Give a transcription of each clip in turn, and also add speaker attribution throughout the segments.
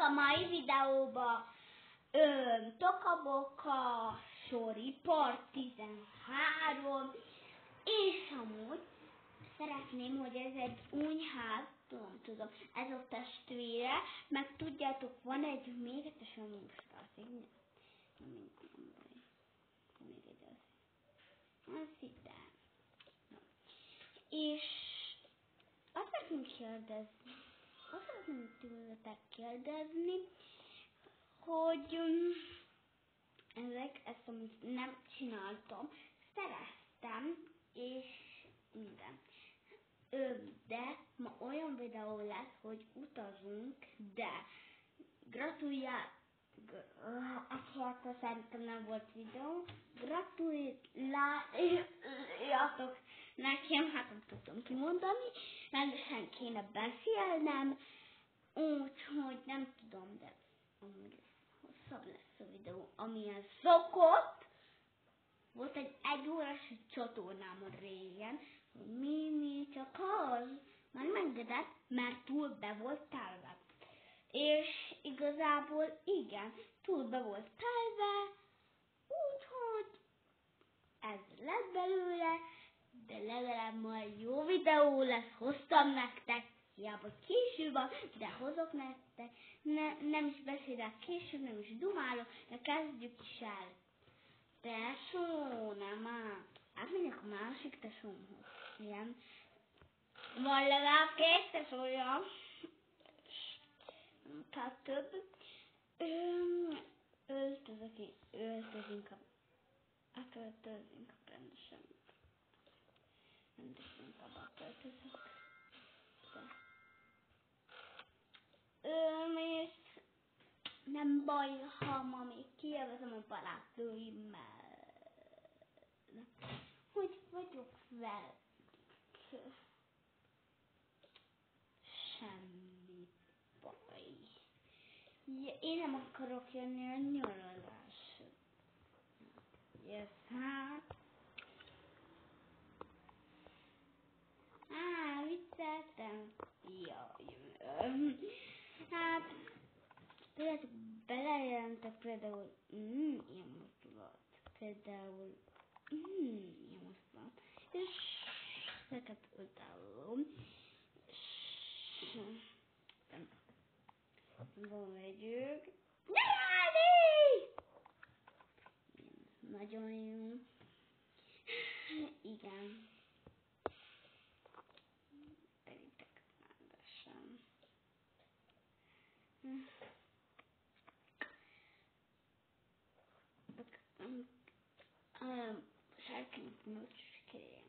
Speaker 1: a mai videóban Tokaboka, Sori, Part 13, és amúgy szeretném, hogy ez egy únyház, tudom, ez a testvére, meg tudjátok, van egy még egy testvére, most még egy az. Ez itt áll. És azt szeretném tőletek kérdezni, hogy ezt amit nem csináltam, szereztem, és minden. De ma olyan videó lesz, hogy utazunk, de akkor szerintem nem volt videó, gratuláljatok nekem, hát nem tudom kimondani, rendesen kéne beszélnem, úgyhogy nem tudom, de amúgy hosszabb lesz a videó, amilyen szokott. Volt egy 1 órás csatornám régen, hogy mi csak az, már megengedett, mert túl be volt telve. És igazából igen, túl be volt telve, úgyhogy ez lett belőle, de legalább majd jó videó lesz, hoztam nektek, hiába késő van, de hozok nektek, nem is beszélek később, nem is dumálok, de kezdjük is el. Tesó, nem áll. Átmegyek a másik tesómhoz. Igen. Van legalább 2 tesója. Tehát több. Öltözünk rendesen. Rendesen kabát öltözök. És nem baj, ha ma még kielvezem a barátnőimmel. Hogy vagyok velük? Semmi baj. Én nem akarok jönni a nyaralásra. Yes, hát. Vicceltem. Hát, tudjátok, belejelentek például ilyen mozdulat. Ilyen mozdulat. És ezeket utálom. Megyünk. Gyere! Nagyon jó. Igen. Telitek rendesen. Senkinek nincs kérjem.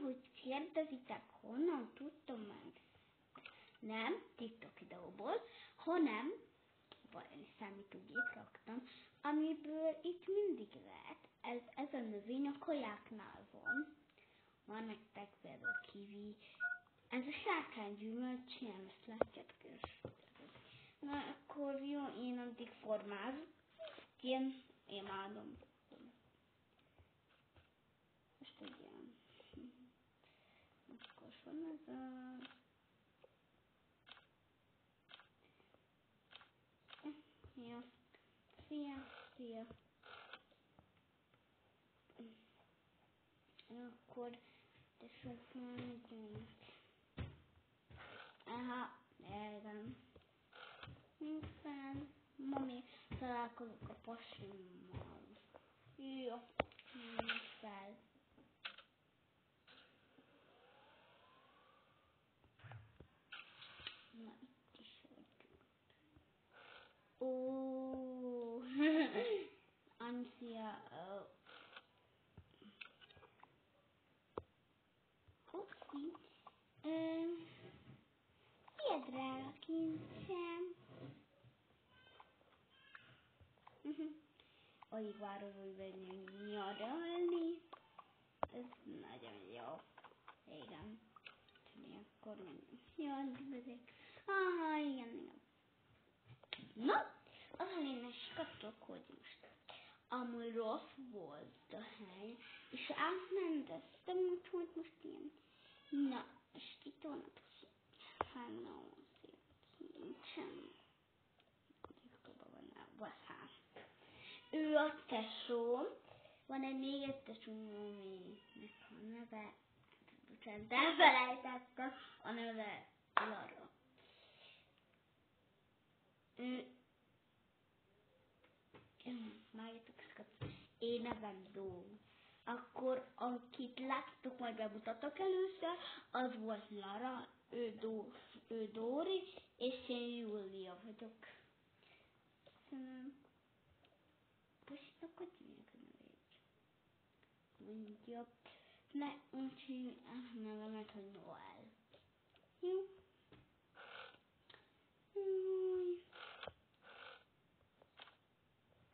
Speaker 1: Hogy kérdezitek, honnan tudtam meg? Nem TikTok videóból, hanem valami számítógép raktam, amiből itt mindig lehet. Ez a növény a kajáknál van. Van nektek például kiwi. Ez a sárkánygyümölcs, ilyen, ezt látjátok is. Na akkor jó, én addig formázom. Én imádom. Most egy ilyen. Akkor van ez a... Ja. Szia. Akkor de sok mindent. Aha, igen. Hiszen ma még találkozok a pasimmal. Jó, fel. Na, itt is vagyunk. Ó, Ancia, Upsi. Szia, drága kincsem. Alig várom, hogy menjünk nyaralni. Ez nagyon jó. Igen. Akkor menjünk nyaralni. Igen. Na, az a lényeg, hogy most amúgy rossz volt a hely, és átmenteztem, úgyhogy most ilyen. Na, és itt van a szép kincsem. ő a tesóm. Van még egy tesóm, aminek a neve, bocsánat, elfelejtettem, a neve Lara. Én nevem Dó. Akkor akit láttuk, majd bemutatok először, az volt Lara, ő Dóri, és én Júlia vagyok. Köszönöm. Most akkor csináljuk a nevét. Mondja. Úgyhogy a nevemet, hogy Noel. Jó?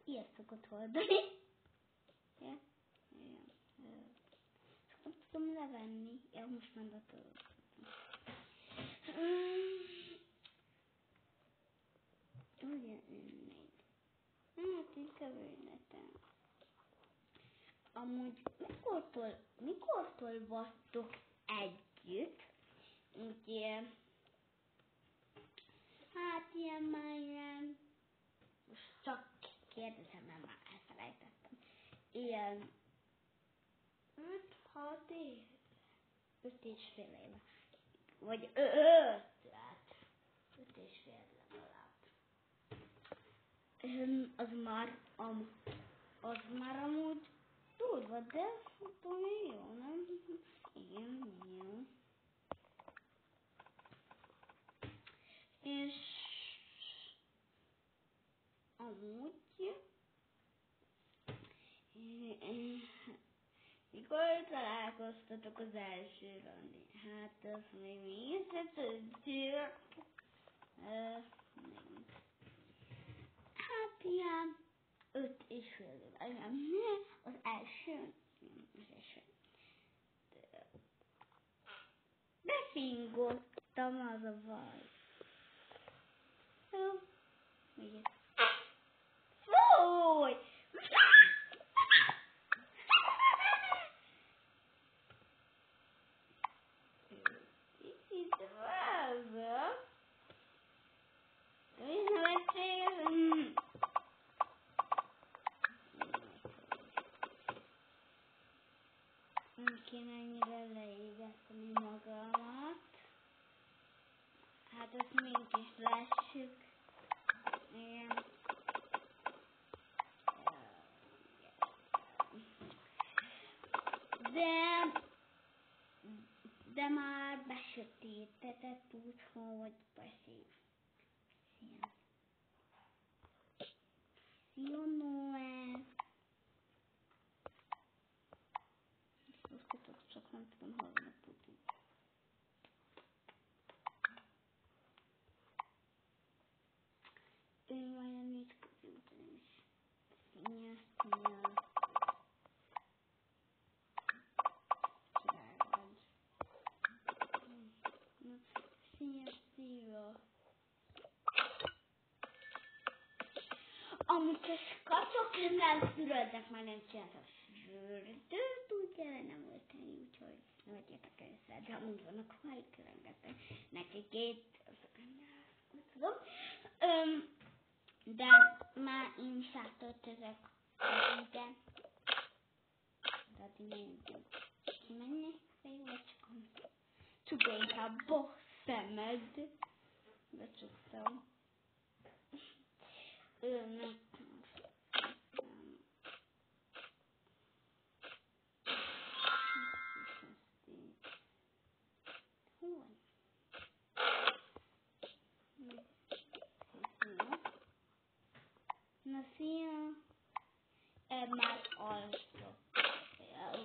Speaker 1: Ilyet szokott hordani. Ja? Nem tudom levenni. Ja, most már tudod. Ugye még. Hát inkább ünnetem. Amúgy mikortól vagytok együtt? Ugye, hát ilyen már ilyen, most csak kérdezem, mert már elfelejtettem. Ilyen 5-6 év? 5 és fél éve. Vagy 5, hát 5 és fél legalább. Az már amúgy durva, de tudom jó, nem? Igen, jó. És amúgy mikor találkoztatok az első randi? Hát az még mi is tudjuk. Hát ilyen 5 és fél éve. Az első. Befingottam, az a baj. Jó. Ugye. Fúj! Itt van. Mi nevetséges? Nem kéne ennyire leégetni magamat. Hát ezt mégis lássuk. Igen. De már besötétedett, úgyhogy passzív. Szia Noel! Ezt csak nem tudom hallani Putin. Ő majd a 4 Putin is. Szia. Szia. Amúgy a kacsok nem szülődnek, már nem csináltak fürdőt, ugye nem volt tenni, úgyhogy nem vegyétek össze, de amúgy vannak hajk rengeteg, neki 2, nem tudom. De már én is átöltözök ide. De addig nem tudjuk kimenni, fejvacskon. Tudja inkább a szemed. Becsuktam. Nem. Na szia! Már alszok.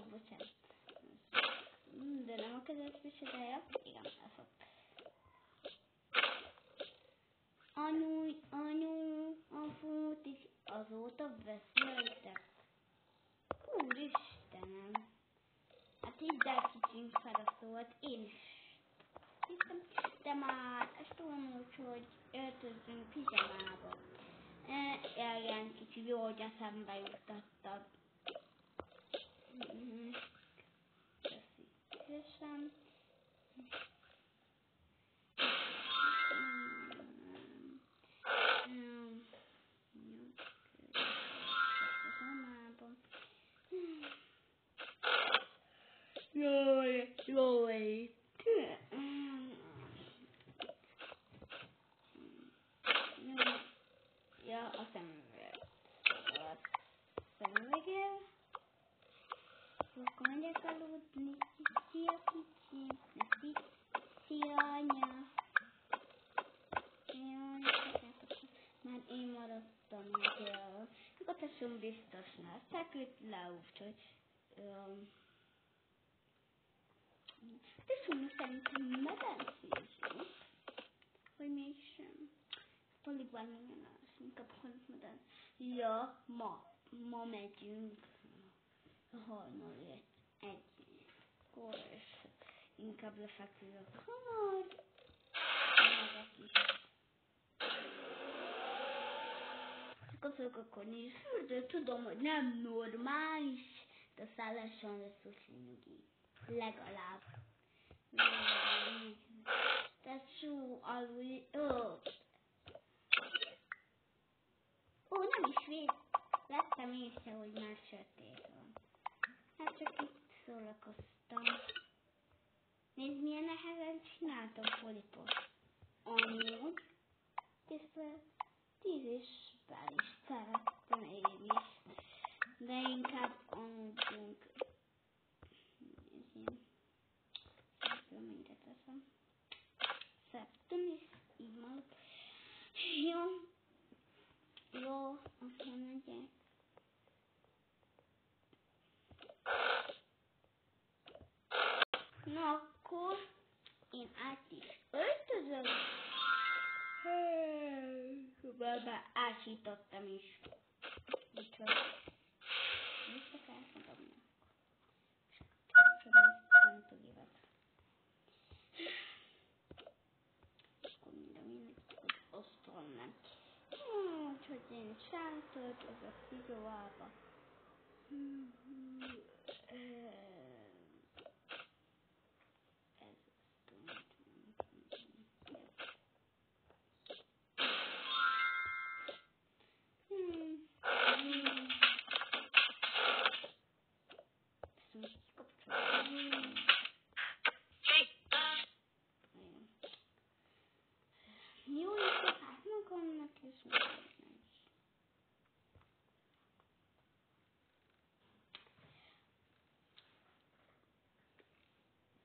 Speaker 1: Bocsánat. De nem a kezes viselője. Igen, alszok. Anyu, aput is azóta beszéltek. Úristenem. Hát így de kicsink felszólt, én is hittem, de már ezt tudom úgy, hogy öltözünk pijamába. Igen, kicsi jó, hogy eszembe juttattad. Köszönöm. Univerzum biztos már feküdt le, úgyhogy... De Szumi szerintem medencézik, vagy mégsem. Alig van minden az, inkább medence. Ja, ma megyünk a harmadik egykor, és inkább lefeküdök hamar. Csak akkor nincs fürdő, tudom, hogy nem normális, de aztán lassan lesz a nyugi. Legalább. Tesó, alul... Nem is véd. Vettem észre, hogy már sötét van. Hát csak itt szórakoztam. Nézd, milyen nehezen csináltam polipot. Amúgy, készben 10 évvel is szerettem én is. De inkább aludjunk. Mindent teszem. Szerettem is, így van. Jó, akkor megyek. Na akkor én át is öltözöm. Már ásítottam is. Úgyhogy vissza kell fogadni. Nem tudjuk. Akkor mindenki osztom neki. Úgyhogy én is eltöltözök fizóába. Jó, és hát magamnak is mindenki.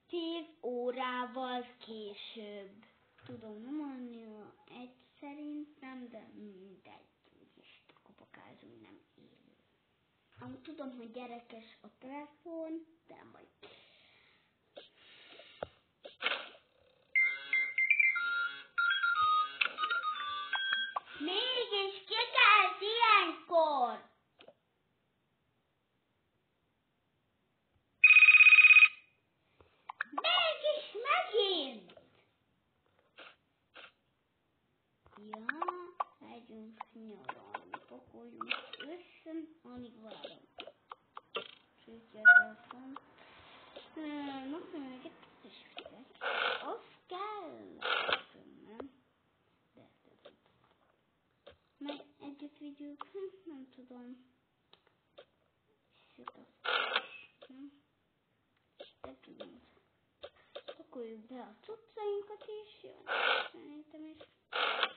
Speaker 1: 10 órával később. Tudom, nem annyira egy szerintem, de mindegy. Úgyis kopakázunk, nem élő. Amúgy tudom, hogy gyerekes a telefon, de majd. Mégis ki kell ilyenkor? Mégis megint! Ja, megyünk nyaralni, pakoljunk össze, alig várom. Sütje telefon. Most még egy kis figyelj. Az kell! Nem? De tudom. Meg együtt vigyük, nem tudom. Nem? De tudom. Pakoljuk be a cuccainkat is, jó, szerintem is.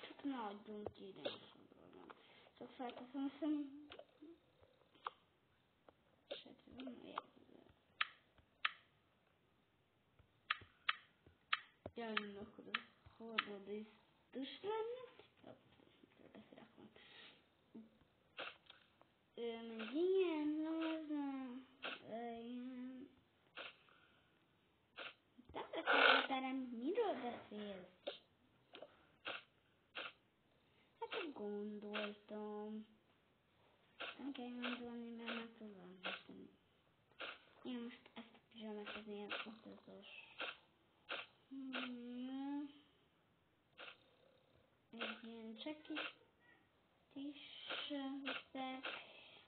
Speaker 1: Csak ne adjunk ide. Csak felteszem a szemem. Jön, akkor a hordod is tus lenne. Beszélek. Meg ilyen, az ilyen. Terem, miről beszélsz? Hát csak gondoltam. Nem kell gondolni, mert meg tudom beszélni. Én most ezt a pizsamát az ilyen utazós. Egy ilyen csekit is hozták.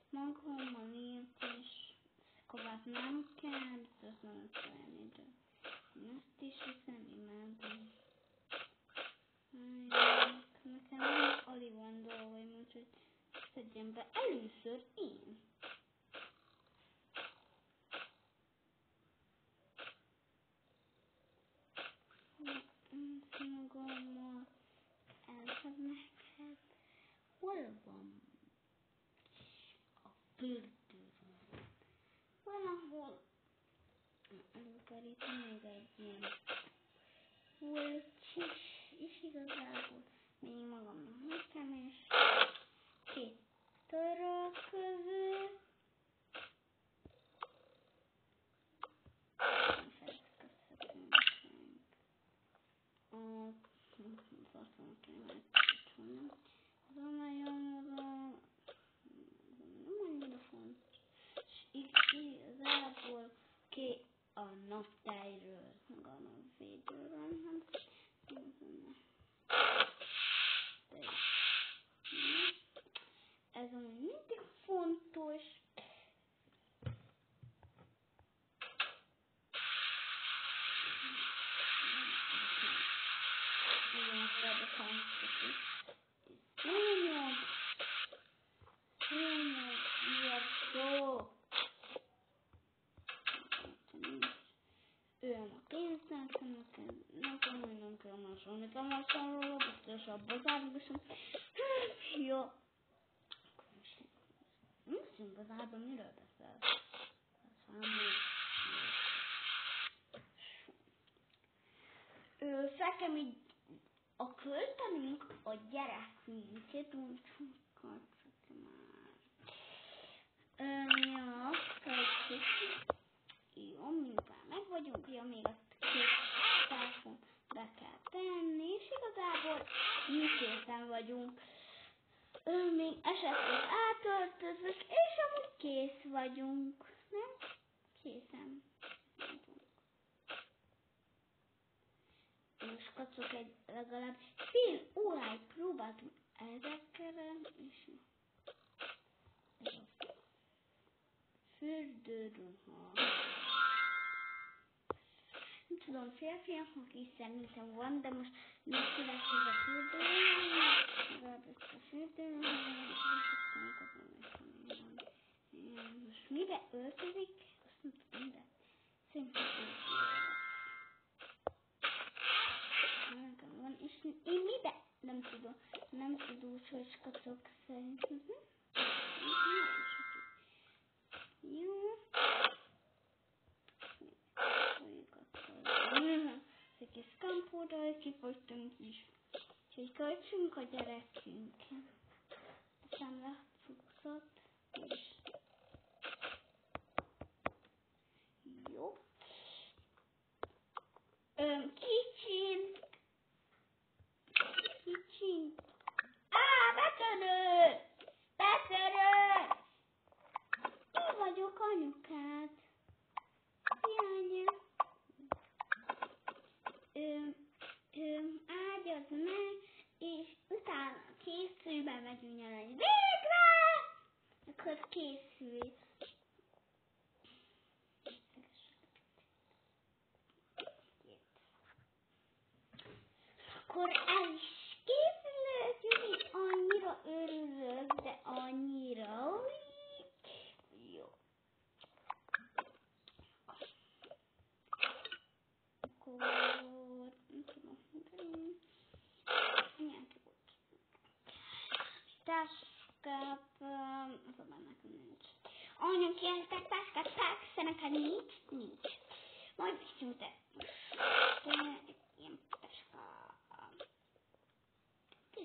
Speaker 1: Magammal ilyet is. Szkovát nem kell, biztos nem olyan idő. Én ezt is hiszem, imádom. Nekem nem alig van dolgaim, úgyhogy szedjem be először én. Magammal elszednek, hát hol van a fürdőben? Valahol előkerítem még egy ilyen és igazából még magamnak nekem, és 2 körök közül. Nem annyira fontos. Igazából ki a naptájról, meg a napvédőről, ez ami mindig fontos. Ő a pénznek, nem kell másolni, a másolról, biztosabb az árgusom. Jó. Nézzünk az árban, miről beszél? Nekem így a költenünk a gyerekünket, úgyhogy ja, költjük. Jó, mivel meg vagyunk, ja, még a két telefon be kell tenni, és igazából mi készen vagyunk. Még esetleg átöltözök, és amúgy kész vagyunk, nem? Készen vagyunk. És kacok legalább fél óráig próbáltunk ezekkel, és fürdőruha. Nem tudom, férfiaknak is szerintem van, de most nem születik a fürdőruha, legalább ezt a fürdőruha, most mibe öltözik, azt nem tudom, de szerintem nekem van, és én mibe nem tudom, hogy kacok szerintem. Jó. Egy kis kampódal kifogytunk is. Úgyhogy költsünk a gyerekünkkel. Aztán lecukszot is. Jó. Kicsin. Betörő! Én vagyok anyukád. Hiánya. Ágyad meg, és utána készülbe megyünk nyaralni. Végre! Akkor készülj. Akkor el is készülök, Judit, annyira örülök, de annyira. Jó. Akkor nem tudom mondani. Táskában, azonban nekem nincs. Anya, kértek táskát, persze, neked nincs. Majd viszünk, de ilyen táska.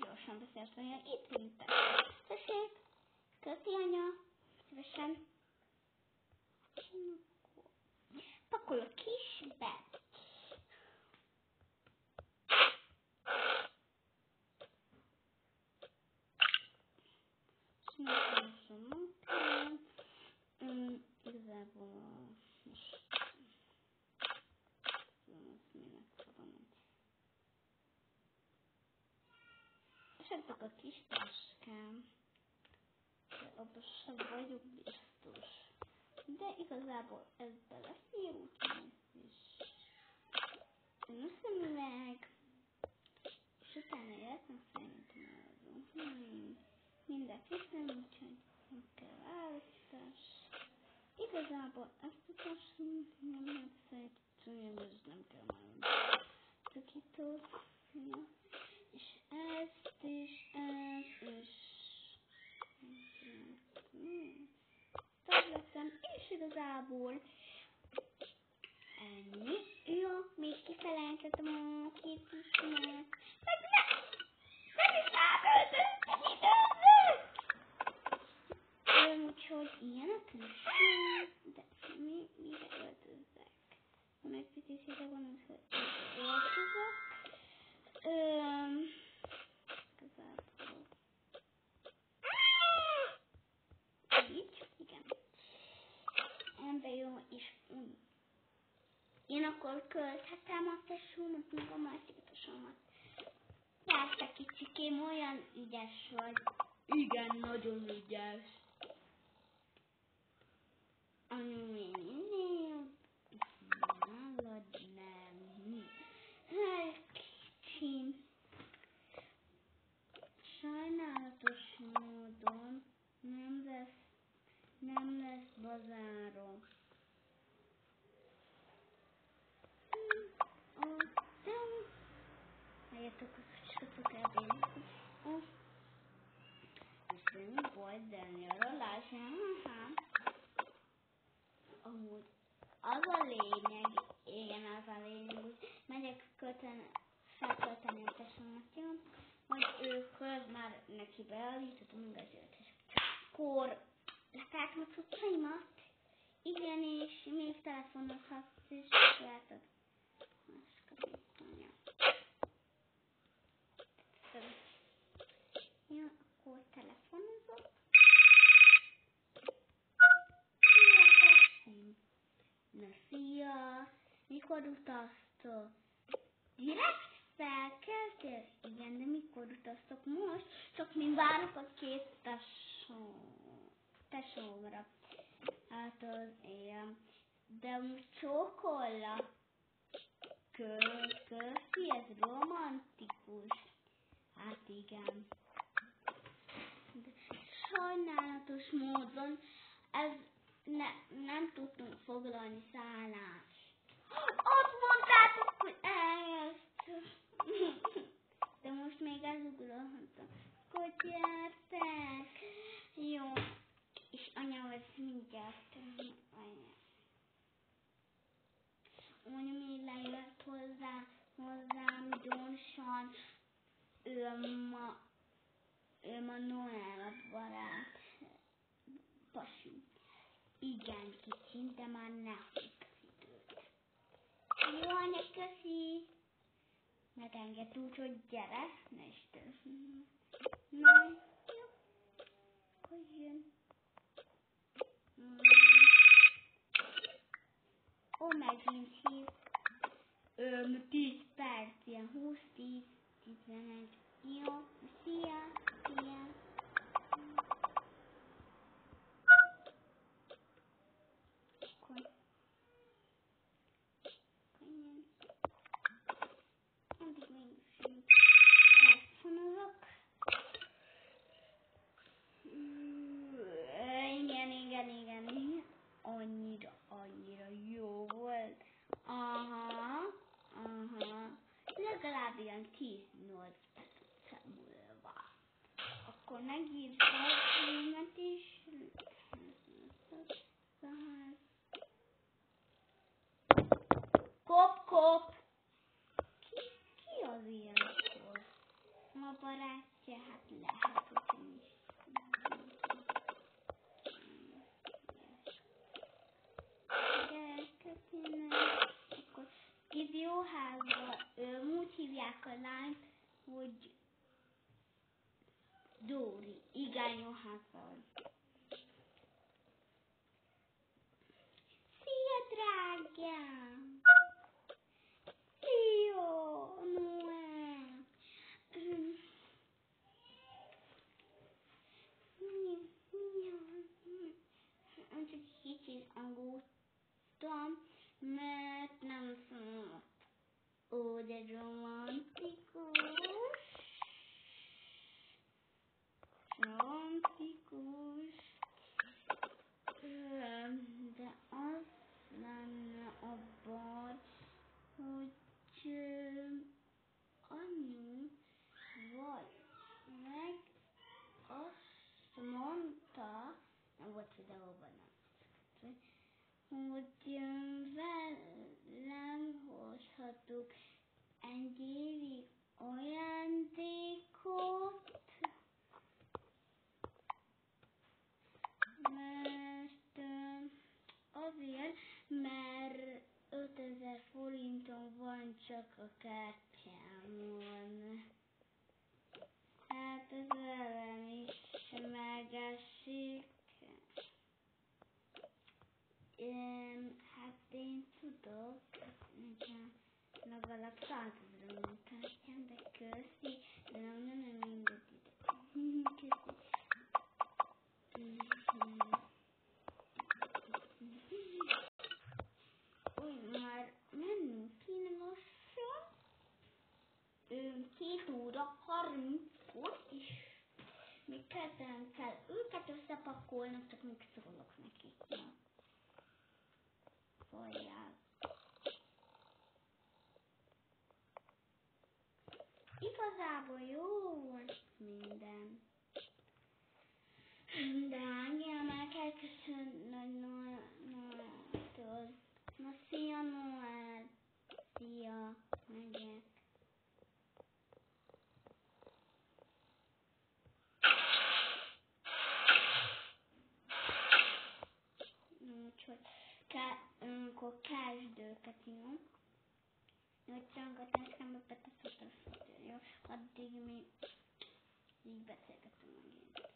Speaker 1: Gyorsan beszélsz, anya, itt nincs táska. Tessék, köszi, anya, szívesen. Pakolok kisbe. Igazából most minek tudom. Esetleg a kis táskám, de abban sem vagyok biztos. De igazából ez belefér, úgyhogy is. Én összem meg, és utána jöttem szerintem azon. Mindent hiszem, úgyhogy nem kell választás. Igazából ezt a társam nem lehet szerintem, ez nem kell már tökító. És ezt is, tabletem, és igazából ennyi. Jó, még kifelejtettem a két kismet. Meg nem is átöltöztem időző! akkor költhetem a tesómat, meg a másik tesómat. Persze, kicsikém, olyan ügyes vagy.
Speaker 2: Igen, nagyon ügyes.
Speaker 1: Anyu, én nálad nem. Kicsim. Sajnálatos módon nem lesz bazárom. Várjatok, hogy sokszor ebben. Semmi baj, de nyaralás. Amúgy az a lényeg, igen, az a lényeg, hogy megyek feltölteni a tesómat, hogy ők már neki beállítottam meg azért, és akkor letettem a cuccaimat. Igen, és még telefonozhatsz, és látod. Jó, akkor telefonozok. Na, szia! Mikor utaztok? Direkt felkeltél? Igen, de mikor utaztok most? Csak mi várok a két tesómra. Hát az éjjel. De most csókollak. Köszi, ez romantikus. Hát igen. De sajnálatos módon nem tudtunk foglalni szállást. Azt mondtátok, hogy ezt. De most még elugrálhatom. Hogy gyertek. Jó. És anyához mindjárt. Anya még lejött hozzám gyorsan. Ő ma Noel barát. Pasi. Igen, kicsim, de már ne húzz időt. Jó, anya, köszi. Megenged úgy, hogy gyere, ne is tősz. Na, jó. Akkor jön. Ó, megint hív. 10 perc, ilyen 20, 10, 11. Jó, szia, szia. Akkor jön. Addig még telefonozok. Igen. Annyira jó volt. Aha. Legalább ilyen 10-8 perc múlva. Akkor megírsz a címet is. Kop. Ki az ilyenkor? Ma barátja, hát lehet, hogy is. Akkor Idióházba úgy hívják a lányt, hogy Dóri. Igen, jó házban. Szia, drágám! Szia, Noel! Csak kicsit aggódtam, mert nem szólt. Ó, de romantikus. 30-on, és még kezdenem kell őket összepakolni, csak még szólok nekik. Na. Folyják. Igazából jó volt minden. De engem el kell köszönni Noel-től. Na, szia Noel! Szia! Megyek. Úgyhogy amikor kezd őket, jó? Hogy csangatáskámba beteszed a szót, jó? Addig mi így beszélgetünk megint.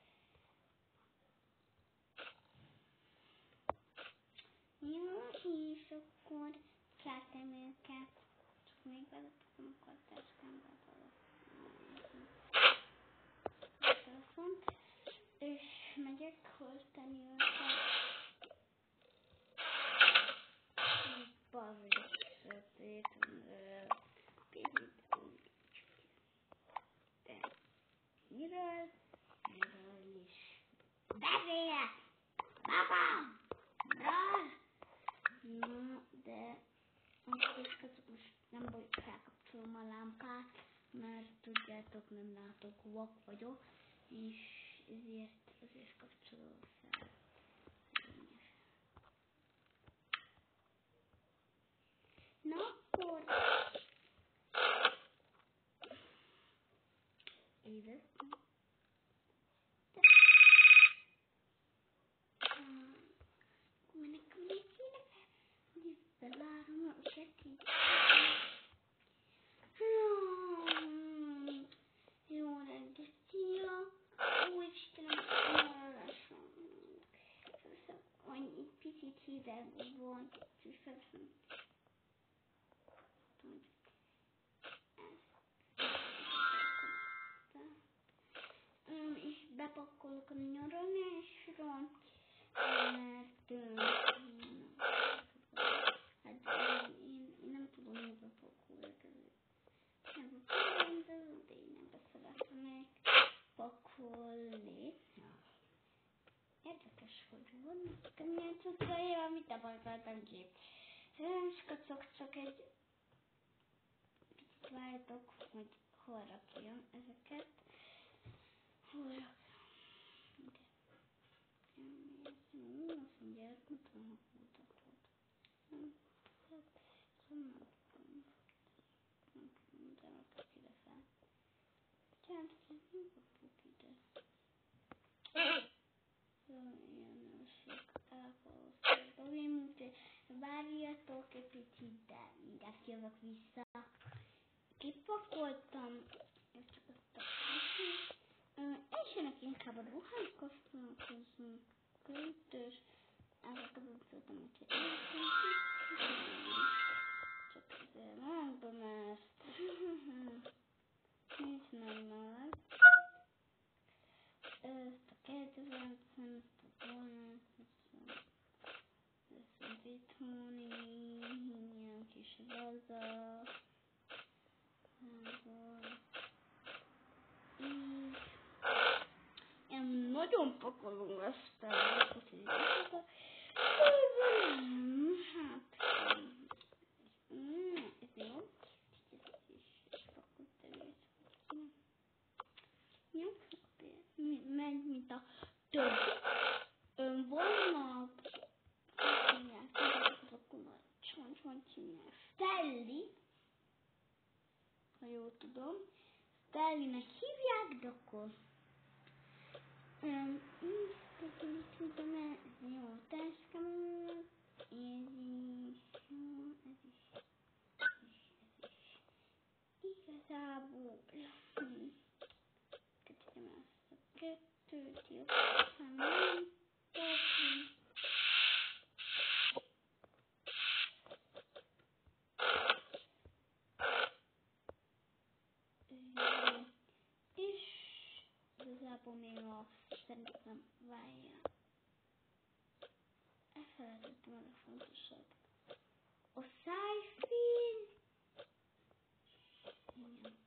Speaker 1: Jó, és akkor keltem őket. Csak még beletetem a kartáskámba a telefont. És megyek hoztani őket. Bazzik sötét. De miről is. Beszélj! Papa! Na, de akkor most nem baj, felkapcsolom a lámpát, mert tudjátok, nem látok, vak vagyok, és ezért kapcsolom fel. Na, akkor éreztem. Minek bevárom őket így. Jó reggelt, szia! Ó, Istenem, elolvasom. Egy picit hideg van, és felszem. És bepakolok a nyaralásra, mert hát én nem tudom, hogy bepakolok ezért. De én nem beszeretnék pakolni. Érdekes, hogy vannak milyen cuccai, amit apartam ki. Csak egy kicsit várjatok, hogy hol rakjam ezeket. Hol rakjam? Azt mondják, mutam a mutatót. Nem rakok ide fel. Tehát nem rakok ide. Ilyen összeg elfalszolva. Várjatok egy picit, de mindjárt jövök vissza. Kipakoltam. Csak azt elsőnek inkább a ruhákat foglalkozunk. Költös. Ezeket tudtam, hogy csak azért mondom, mert nincs meg már. Ezt a kedvencem, ezt a volna, ezt a vitmoni, ilyen kis laza, így. Én nagyon pakolom ezt a úgyhogy hát, ez jó. És pakoltam ezt. Jó, megy, mint a többi. Vannak, Stelli, ha jól tudom. Stellinek hívják, de akkor tudom, ez jó táskám, ez is jó, ez is. Igazából kötöm ezt a kettőt, jó, hanem és igazából még szerintem várja. Elfelejtettem a legfontosabb. A szájfény. Igen.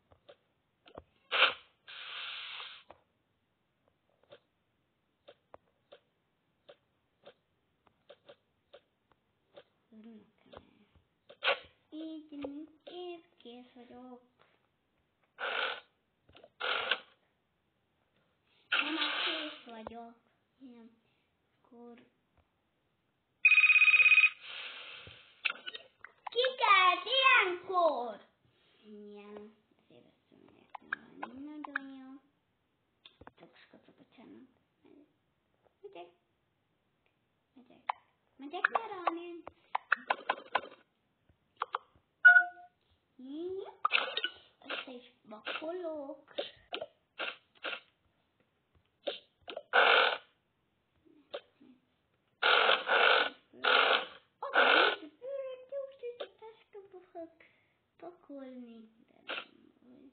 Speaker 1: vagyok. Igen. Akkor... Ki kelt ilyenkor? Igen. Azért ezt megértem. Nagyon jó. Csak a csának. Megyek nyaralni. Össze is pakolok. Pakolni, de nem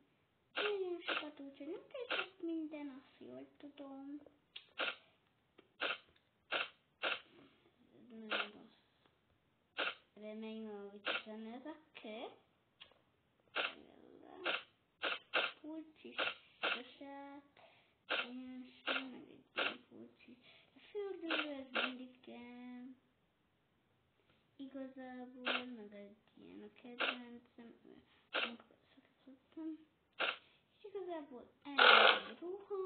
Speaker 1: nagyon sokat, úgyhogy nem kell minden, azt jól tudom. Ez nagyon rossz. Remélem, hogy ezen ez a kő. Furcsi sosát. Ilyen sem, meg egy ilyen furcsi. A fürdő, ez mindig kell. Igazából, meg egy ilyen a kedvencem. Szoktam. És igazából ennyi a ruha.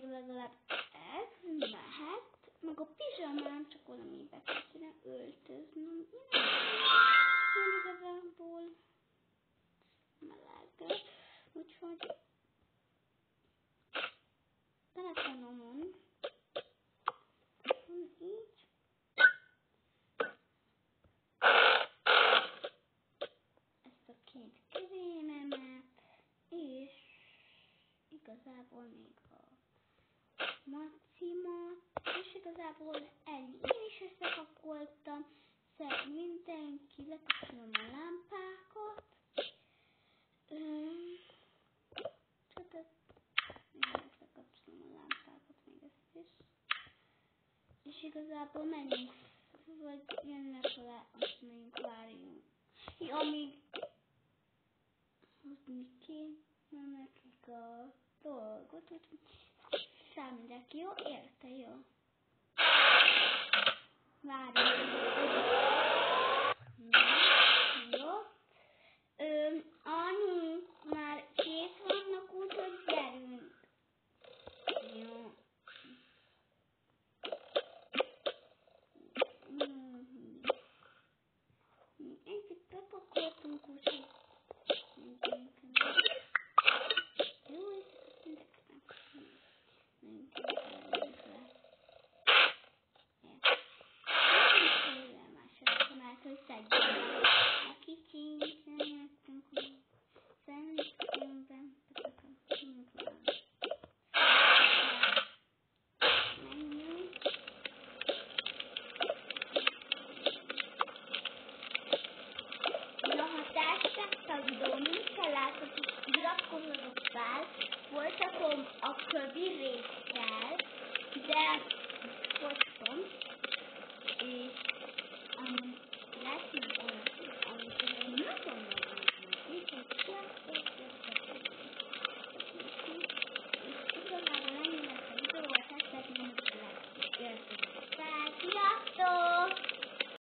Speaker 1: Legalább ez mehet. Meg a pizsamám, csak valamibe kéne öltöznöm. Mert igazából meleg. Úgyhogy telefonomon így. Ezt a két krémemet, és igazából még a macimat, és igazából ennyi. Én is összepakoltam, mindenki, lekapcsolom a lámpákat. Lekapcsolom a lámpákat, még ezt is. És igazából menjünk, vagy jönnek le, azt mondjuk várjunk. Ja, amíg hozni kéne nekik a dolgot, hogy felmegyek, jó? Érte, jó? Várjunk.